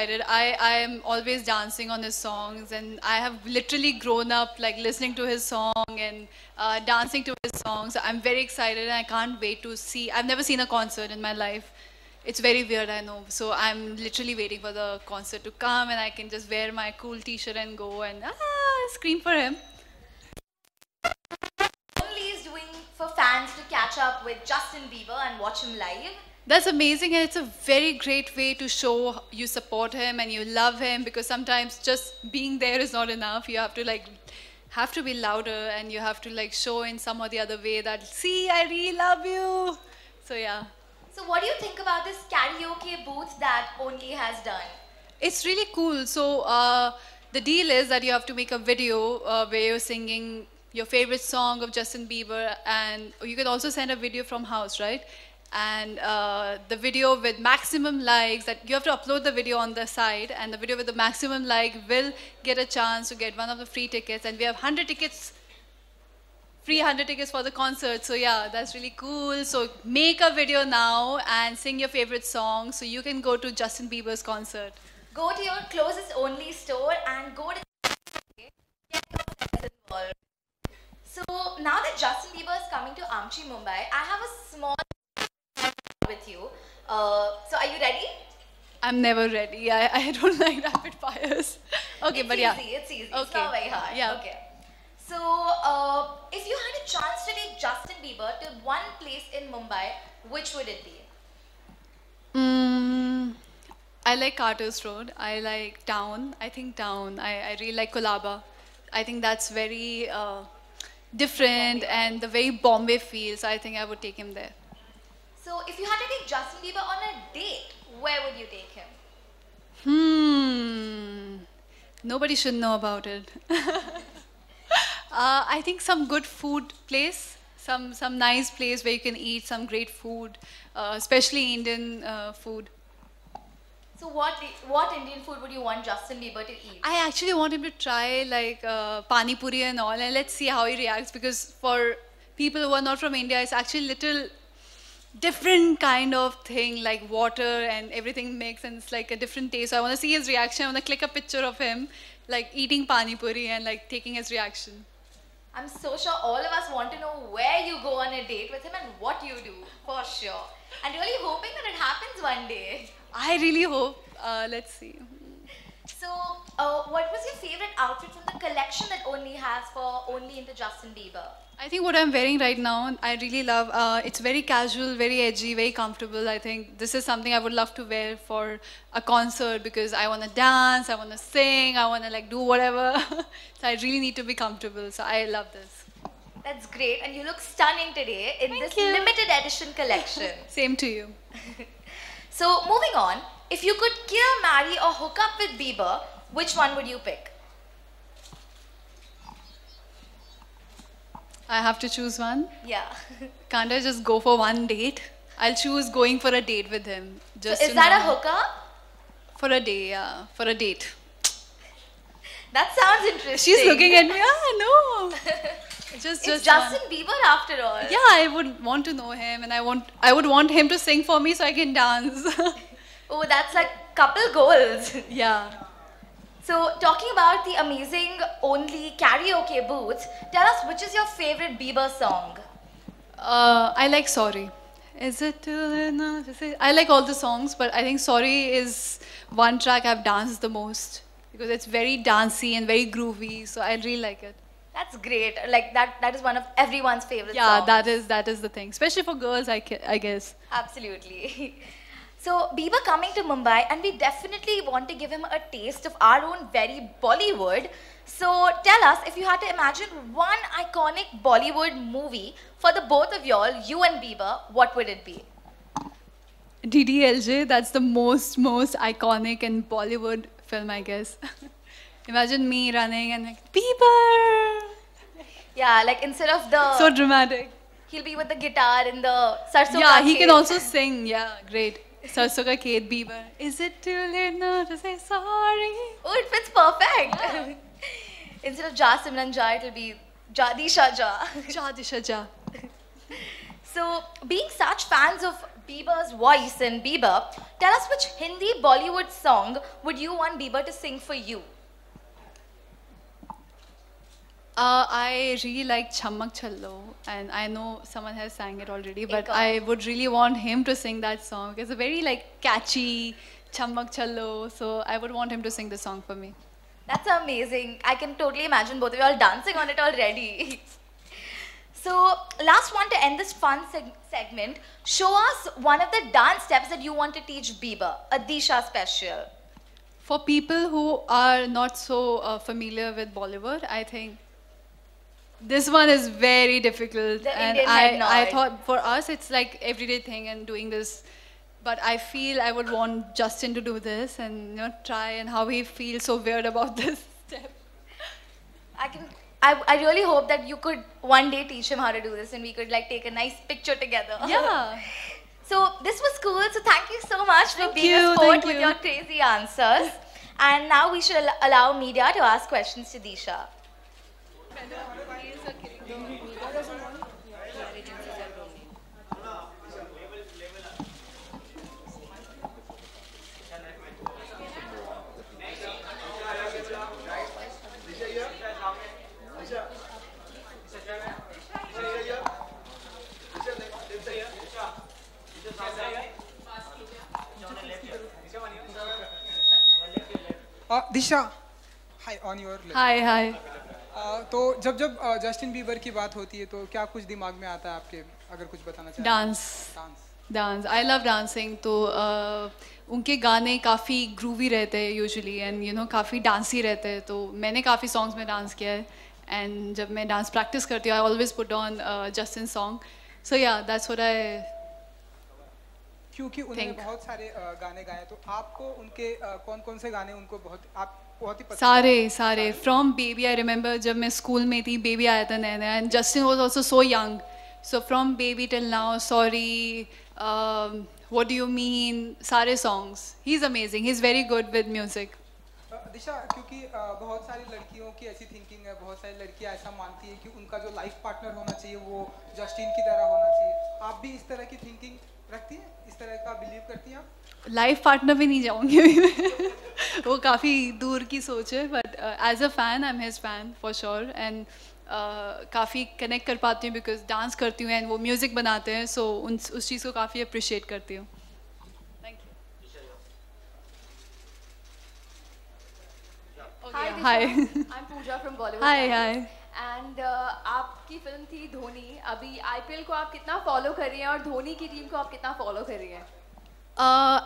excited. I am always dancing on his songs, and I have literally grown up like listening to his song and dancing to his songs. I'm very excited, and I can't wait to see. I've never seen a concert in my life. It's very weird, I know. So I'm literally waiting for the concert to come, and I can just wear my cool T-shirt and go and scream for him. Only is doing for fans to catch up with Justin Bieber and watch him live. That's amazing, and it's a very great way to show you support him and you love him, because sometimes just being there is not enough. You have to be louder, and you have to like show in some or the other way that, see, I really love you. So yeah. So what do you think about this karaoke booth that Only has done? It's really cool. So the deal is that you have to make a video where you're singing your favorite song of Justin Bieber, and you can also send a video from house, right? And the video with maximum likes, that you have to upload the video on the side, and the video with the maximum like will get a chance to get one of the free tickets. And we have 100 tickets, free 100 tickets for the concert. So yeah, that's really cool. So make a video now and sing your favorite song so you can go to Justin Bieber's concert. Go to your closest Only store and go to get your friends involved. So now that Justin Bieber is coming to Amchi, Mumbai, I have a small with you. So are you ready? I'm never ready. I don't like rapid fires. Okay, It's but easy, yeah. it's easy. Okay. It's not very hard. Yeah. Okay. So if you had a chance to take Justin Bieber to one place in Mumbai, which would it be? I like Carter's Road. I like Town. I think Town. I really like Kolaba. I think that's very different and the very Bombay feel. So I think I would take him there. So if you had to take Justin Bieber on a date, where would you take him? Nobody should know about it. I think some good food place, some nice place where you can eat some great food, especially Indian food. So what Indian food would you want Justin Bieber to eat? I actually want him to try like pani puri and all, and let's see how he reacts, because for people who are not from India, it's actually little different kind of thing, like water and everything mixed, and it's like a different taste. So I want to see his reaction. I want to click a picture of him like eating pani puri and like taking his reaction. I'm so sure all of us want to know where you go on a date with him and what you do, for sure. And really hoping that it happens one day. I really hope. Let's see. So, what was your favorite outfit from the collection that Only has for Only into Justin Bieber? I think what I'm wearing right now, I really love. It's very casual, very edgy, very comfortable. I think this is something I would love to wear for a concert, because I want to dance, I want to sing, I want to like do whatever. So I really need to be comfortable. So I love this. That's great, and you look stunning today in this you. limited edition collection. Same to you. So, moving on, if you could kill, marry, or hook up with Bieber, which one would you pick? I have to choose one. Yeah. Can't I just go for one date? I'll choose going for a date with him. Just So is to that a know. hookup? For a day, yeah. For a date. That sounds interesting. She's looking at me. No. Just It's one. Justin Bieber after all. Yeah, I would want to know him, and I would want him to sing for me so I can dance. Oh, that's like couple goals. Yeah. So, talking about the amazing Only karaoke booths, tell us which is your favorite Bieber song? I like Sorry. Is it too late now to say? I like all the songs, but I think Sorry is one track I've danced the most, because it's very dancey and very groovy, so I really like it. That's great. Like that is one of everyone's favorite Yeah, songs. that is the thing, especially for girls, I guess. Absolutely. So, Bieber coming to Mumbai, and we definitely want to give him a taste of our own very Bollywood. So, tell us, if you had to imagine one iconic Bollywood movie for the both of y'all, you and Bieber, what would it be? DDLJ, that's the most iconic in Bollywood film, I guess. Imagine me running and like, Bieber! Yeah, like instead of the... So dramatic. he'll be with the guitar in the Sarson Yeah, Ka he can Khet. also sing. Yeah, great. Sarson Ka Khet, Bieber. Is it too late now to say sorry? Oh, it fits perfect. Instead of Ja Simran Ja, it'll be Ja Disha Ja. Ja, Disha, Ja. So, being such fans of Bieber's voice in Bieber, tell us which Hindi Bollywood song would you want Bieber to sing for you? I really like Chammak Challo, and I know someone has sang it already, but I would really want him to sing that song. It's a very like catchy Chammak Challo, so I would want him to sing the song for me. That's amazing. I can totally imagine both of you all dancing on it already. So, last one to end this fun segment. Show us one of the dance steps that you want to teach Bieber, a Disha special. For people who are not so familiar with Bollywood, I think this one is very difficult. The And Indian head nod. I thought for us it's like everyday thing and doing this. But I feel I would want Justin to do this and try, and how he feels so weird about this step. I really hope that you could one day teach him how to do this and we could like take a nice picture together. Yeah. So this was cool. So thank you so much for Thank being you, a sport thank with you. your crazy answers. And now we should allow media to ask questions to Disha. Disha, hi on your left. Hi. तो जब जब Justin Bieber की बात होती है तो क्या कुछ दिमाग में आता है आपके, अगर कुछ बताना चाहें? Dance. I love dancing. तो उनके गाने काफ़ी ग्रूवी रहते हैं यूजुअली, एंड काफ़ी डांसी रहते हैं. तो मैंने काफ़ी सॉन्ग्स में डांस किया है, एंड जब मैं डांस प्रैक्टिस करती हूँ I always put on Justin song. So yeah that's what I क्योंकि उन्होंने बहुत सारे गाने गाए, तो आपको उनके कौन-कौन से गाने उनको बहुत ही पसंद? सारे फ्रॉम बेबी. आई रिमेंबर जब मैं स्कूल में थी, बेबी आया था नया नया, and Justin was also so young. So from baby till now, sorry, what do you mean, सारे songs. He is amazing, he is very good with music. Disha, क्योंकि बहुत सारी लड़कियों की ऐसी थिंकिंग है, बहुत सारी लड़कियां ऐसा मानती है कि उनका जो लाइफ पार्टनर होना चाहिए वो जस्टिन की तरह होना चाहिए. आप भी इस तरह की थिंकिंग रखती हैं, इस तरह का बिलीव करती हैं आप? लाइफ पार्टनर भी नहीं जाऊंगी अभी मैं. वो काफ़ी दूर की सोच है, but as a fan I am his fan for sure. And काफ़ी कनेक्ट कर पाती हूँ बिकॉज डांस करती हूँ एंड वो म्यूज़िक बनाते हैं, सो उस चीज़ को काफ़ी अप्रिशिएट करती हूँ. Thank you. Hi, I'm Pooja from Bollywood. Hi. And आपकी फिल्म थी धोनी. अभी IPL को आप कितना फॉलो कर रही हैं और धोनी की टीम को आप कितना फॉलो कर रही हैं?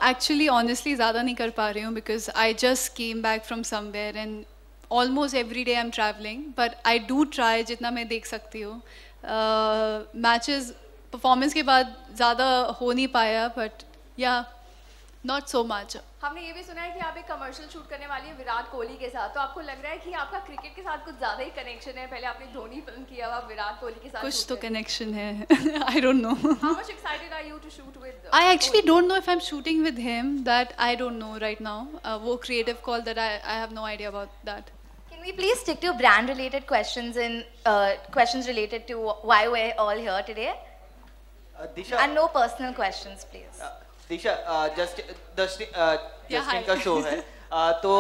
Actually, honestly, ज़्यादा नहीं कर पा रही हूँ because I just came back from somewhere and almost every day I'm traveling. But I do try जितना मैं देख सकती हूँ. Matches performance के बाद ज़्यादा हो नहीं पाया, but yeah, not so much. हमने ये भी सुना है कि आप एक कमर्शियल शूट करने वाली है विराट कोहली के साथ. तो आपको लग रहा है कि आपका क्रिकेट के साथ कुछ ज़्यादा ही कनेक्शन है? पहले आपने धोनी फिल्म की, अब आप विराट कोहली के साथ कुछ shoot तो कर रही हैं. कनेक्शन है. I don't know. How much excited are you to shoot with? I actually don't know if I'm shooting with him. That I don't know right now. वो creative call that I have no idea about that. Can we please stick to brand-related questions and questions related to why we're all here today? Disha, And no personal questions, please. Disha, Yeah, Justin hi. का show है, तो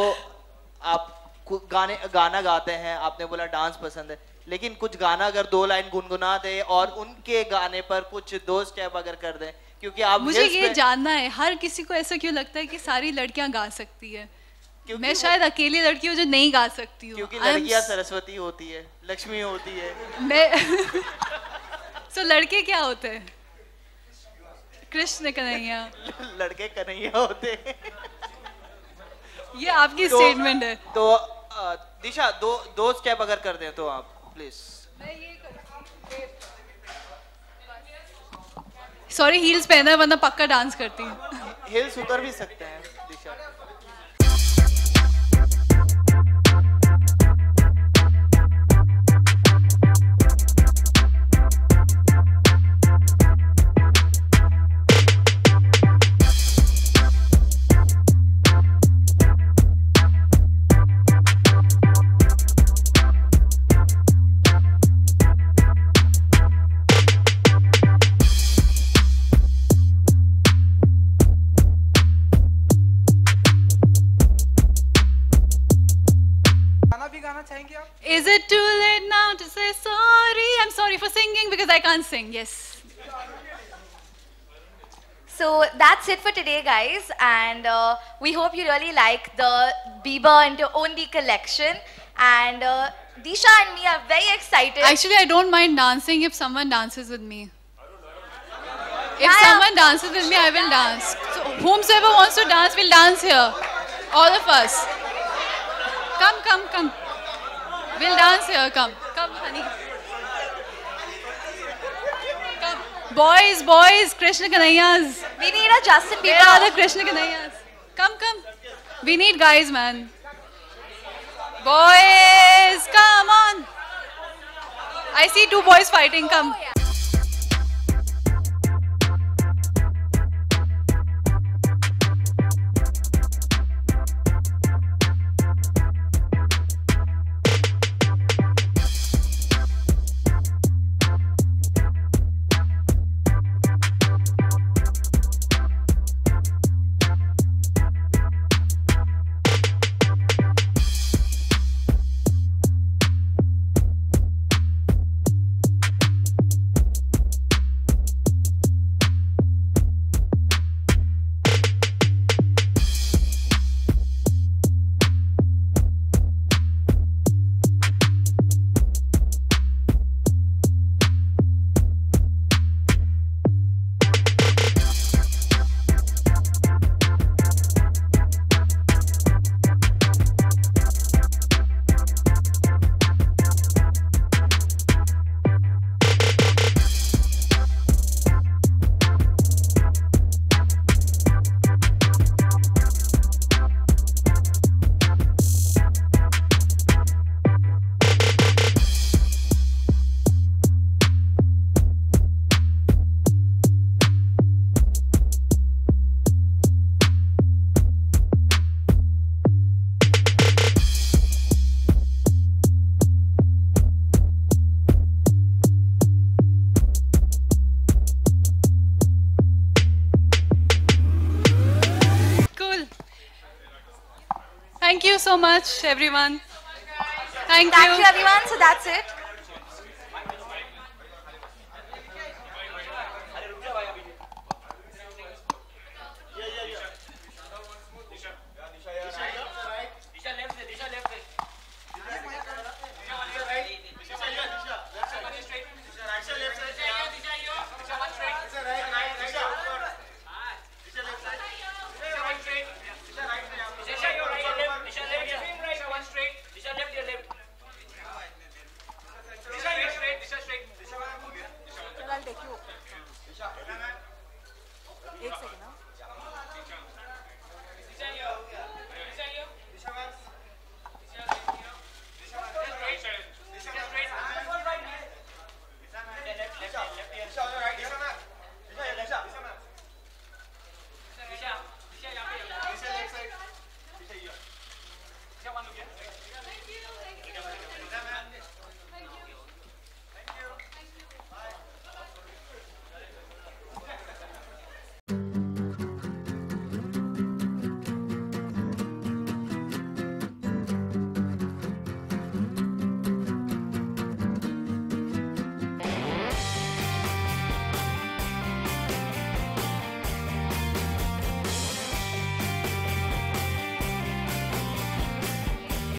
आप गाना गाते हैं, आपने बोला dance पसंद है, लेकिन कुछ गाना अगर 2 लाइन गुनगुना दे और उनके गाने पर कुछ 2 स्टेप अगर कर दें, क्योंकि आप मुझे hills ये पे- जानना है, हर किसी को ऐसा क्यों लगता है कि सारी लड़कियां गा सकती है? क्योंकि मैं वो- शायद अकेली लड़की हूँ जो नहीं गा सकती हूँ. क्योंकि I'm लड़कियां s- सरस्वती होती है, लक्ष्मी होती है. मैं so लड़के क्या होते हैं? कृष्ण कन्हैया. लड़के कन्हैया होते हैं. ये आपकी स्टेटमेंट है. तो दिशा, दो स्टेप अगर कर दें तो आप प्लीज. सॉरी, हील्स पहना है, वरना पक्का डांस करती हूँ. हिल्स उतर भी सकते हैं दिशा. भी गाना चाहेंगे आप? Is it too late now to say sorry? I'm sorry for singing because I can't sing. Yes. So that's it for today, guys, and we hope you really like the Bieber and your Only collection. And Disha and me are very excited. Actually, I don't mind dancing if someone dances with me. If Yeah. someone dances with me, I will dance. So, whomsoever wants to dance, will dance here. All of us. Come, come, come. We'll dance here. Come, come, honey. Come. Boys, boys, Krishna Kanayas. We need a Justin Where are the Bieber. Krishna Kanayas? Come, come. We need guys, man. Boys, come on. I see two boys fighting. Come. Thank you so much, everyone. Thank Thank you. you, everyone. So that's it.